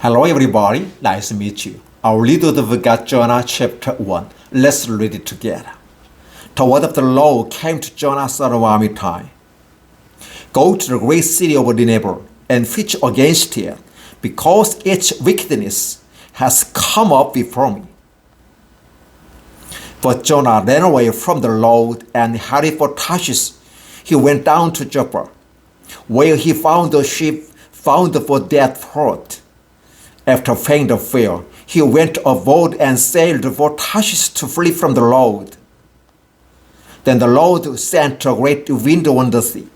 Hello everybody, nice to meet you. Our read of God, Jonah chapter 1. Let's read it together. The word of the Lord came to Jonah, son of Amittai. Go to the great city of Nineveh and preach against it, because its wickedness has come up before me. But Jonah ran away from the Lord and headed for Tarshish. He went down to Joppa, where he found a ship found for that port. After paying the fare, he went aboard and sailed for Tarshish to flee from the Lord. Then the Lord sent a great wind on the sea,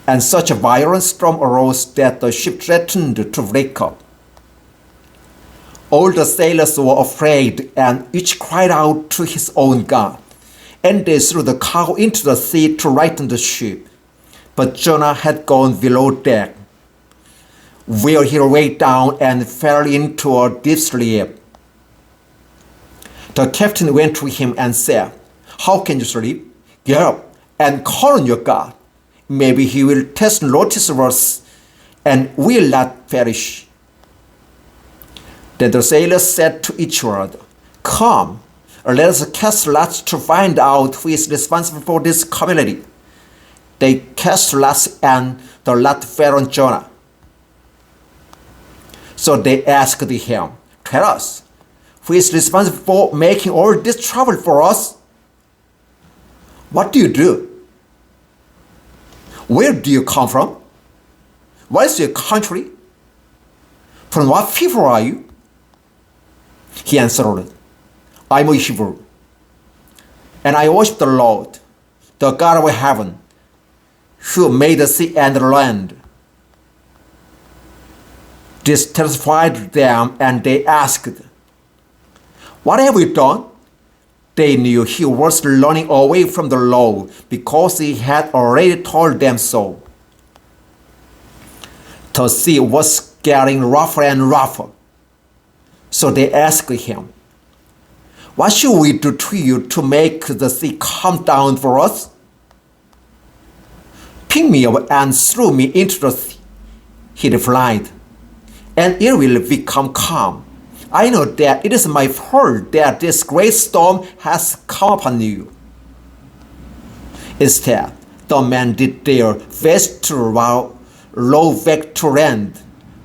and such a violent storm arose that the ship threatened to break up. All the sailors were afraid, and each cried out to his own God, and they threw the cargo into the sea to lighten the ship. But Jonah had gone below deck, where he lay down and fell into a deep sleep. The captain went to him and said, "How can you sleep? Get up and call on your God. Maybe he will take notice of us and will not perish." Then the sailors said to each other, "Come, let us cast lots to find out who is responsible for this calamity." They cast lots, and the lot fell on Jonah. So they asked him, "Tell us, who is responsible for making all this trouble for us? What do you do? Where do you come from? What is your country? From what people are you?" He answered, "I'm a Hebrew, and I worship the Lord, the God of heaven, who made the sea and the land." This terrified them, and they asked, "What have we done?" They knew he was running away from the Lord, because he had already told them so. The sea was getting rougher and rougher. So they asked him, "What should we do to you to make the sea calm down for us?" "Pick me up and throw me into the sea," he replied, "and it will become calm. I know that it is my fault that this great storm has come upon you." Instead, the men did their best to row back to land,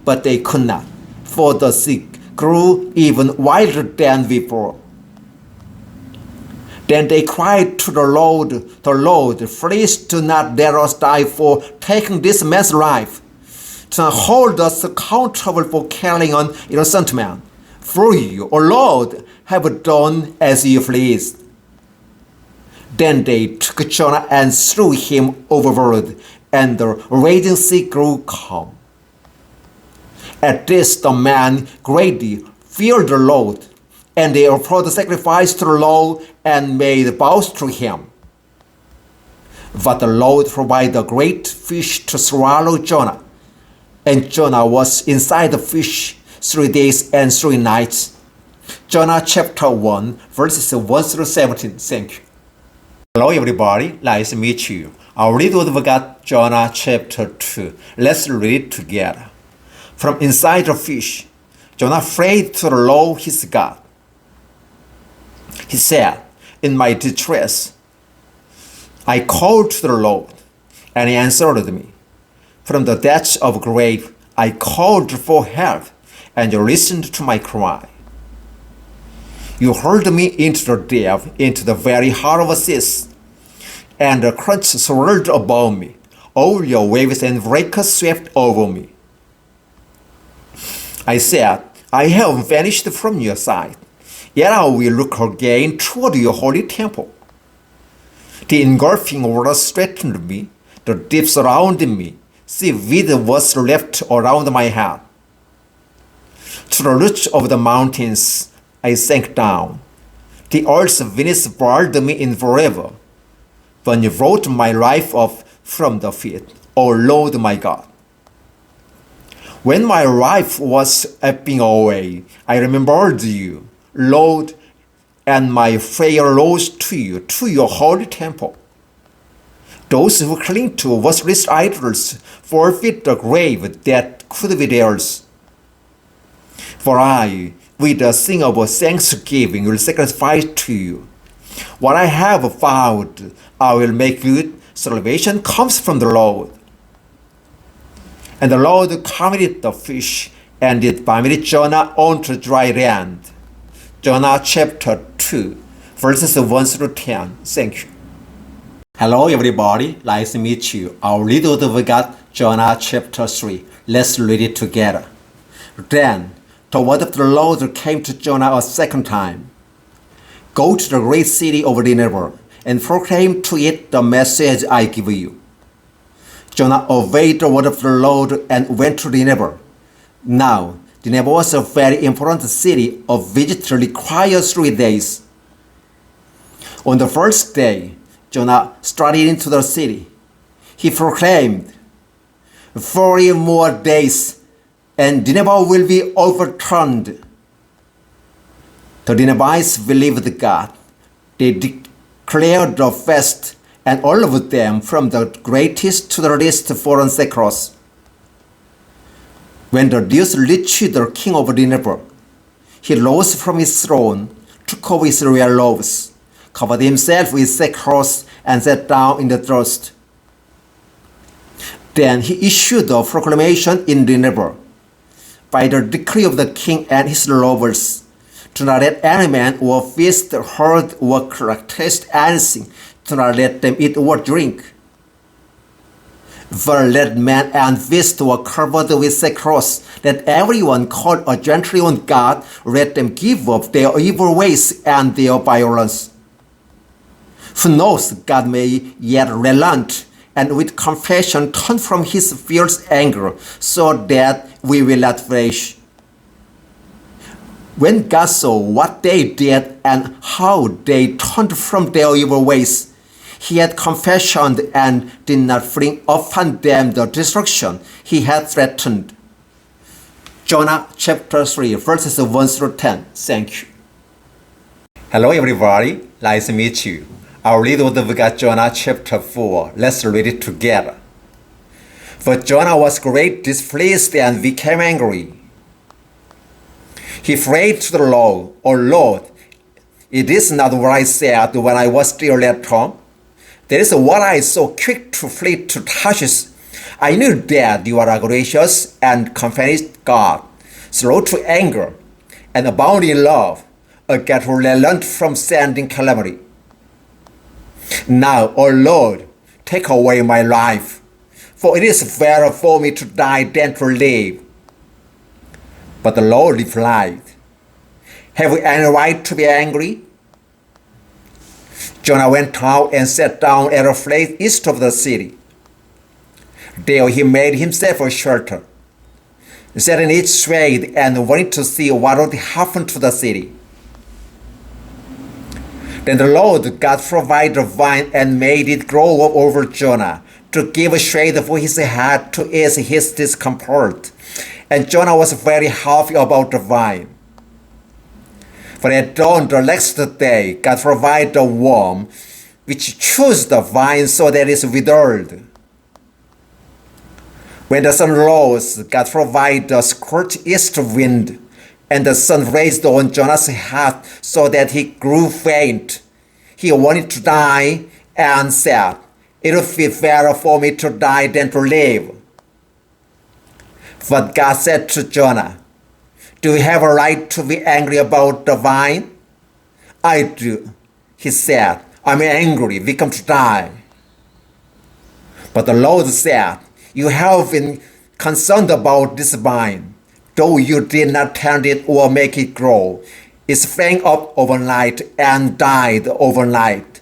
but they could not, for the sea grew even wilder than before. Then they cried to the Lord, "Please do not let us die for taking this man's life. Do not hold us accountable for killing an innocent man. For you, O Lord, have done as you pleased." Then they took Jonah and threw him overboard, and the raging sea grew calm. At this the men greatly feared the Lord, and they offered sacrifice to the Lord and made vows to him. But the Lord provided a great fish to swallow Jonah, and Jonah was inside the fish 3 days and 3 nights. Jonah chapter 1, verses 1 through 17. Thank you. Hello everybody, nice to meet you. Our read of God, Jonah chapter 2. Let's read it together. From inside the fish, Jonah prayed to the Lord his God. He said, "In my distress, I called to the Lord, and he answered me. From the depths of grave, I called for help, and you listened to my cry. You hurled me into the depth, into the very heart of the seas, and the currents swirled above me. All your waves and breakers swept over me. I said, I have vanished from your sight, yet I will look again toward your holy temple. The engulfing waters threatened me, the deep surrounded me. Seaweed was left around my head. To the roots of the mountains I sank down. The earth's winds barred me in forever. When you brought my life up from the pit, O Lord my God. When my life was ebbing away, I remembered you, Lord, and my prayer rose to you, to your holy temple. Those who cling to worthless idols forfeit the grave that could be theirs. For I, with a sing of thanksgiving, will sacrifice to you. What I have vowed, I will make good. Salvation comes from the Lord. And the Lord commanded the fish, and it vomited Jonah onto dry land. Jonah chapter 2, verses 1 through 10. Thank you. Hello everybody, nice to meet you. Our little we got Jonah chapter 3. Let's read it together. Then the word of the Lord came to Jonah a second time. Go to the great city of Nineveh and proclaim to it the message I give you. Jonah obeyed the word of the Lord and went to Nineveh. Now, Nineveh was a very important city. A visit required 3 days. On the first day, Jonah started into the city. He proclaimed, 40 more days, and Nineveh will be overturned. The Ninevites believed God. They declared a fast, and all of them, from the greatest to the least, followed sackcloth. When the news reached the king of Nineveh, he rose from his throne, took off his royal robes, covered himself with sackcloth, and sat down in the dust. Then he issued a proclamation in Nineveh, by the decree of the king and his nobles, do not let any man or beast, herd, or taste anything. Do not let them eat or drink. For let man and beast were covered with sackcloth. Let everyone called a gently on God. Let them give up their evil ways and their violence. Who knows, God may yet relent, and with compassion turn from his fierce anger, so that we will not perish. When God saw what they did and how they turned from their evil ways, he had compassion and did not bring upon them the destruction he had threatened. Jonah chapter 3, verses 1 through 10. Thank you. Hello everybody, nice to meet you. Our little we got Jonah chapter 4. Let's read it together. For Jonah was greatly displeased and became angry. He prayed to the Lord, O Lord, it is not what I said when I was still at home. That is what I so quick to flee to Tarshish. I knew that you are a gracious and compassionate God, slow to anger, and abounding in love, a God who relents from sending calamity. Now, O Lord, take away my life, for it is better for me to die than to live. But the Lord replied, have we any right to be angry? Jonah went out and sat down at a place east of the city. There he made himself a shelter, sat in its shade, and wanted to see what would happen to the city. Then the Lord God provided a vine and made it grow up over Jonah to give shade for his head to ease his discomfort. And Jonah was very happy about the vine. But at dawn the next day, God provided a worm which chews the vine so that it is withered. When the sun rose, God provided a scorched east wind, and the sun raised on Jonah's head so that he grew faint. He wanted to die and said, it would be better for me to die than to live. But God said to Jonah, do you have a right to be angry about the vine? I do, he said. I'm angry, we come to die. But the Lord said, you have been concerned about this vine, though you did not tend it or make it grow. It sprang up overnight and died overnight.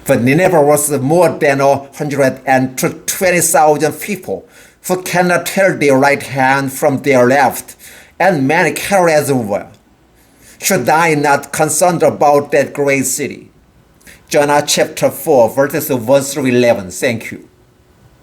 But Nineveh was more than 120,000 people who cannot tell their right hand from their left, and many carry as well. Should I not concerned about that great city? Jonah chapter 4, verses 1 through 11. Thank you.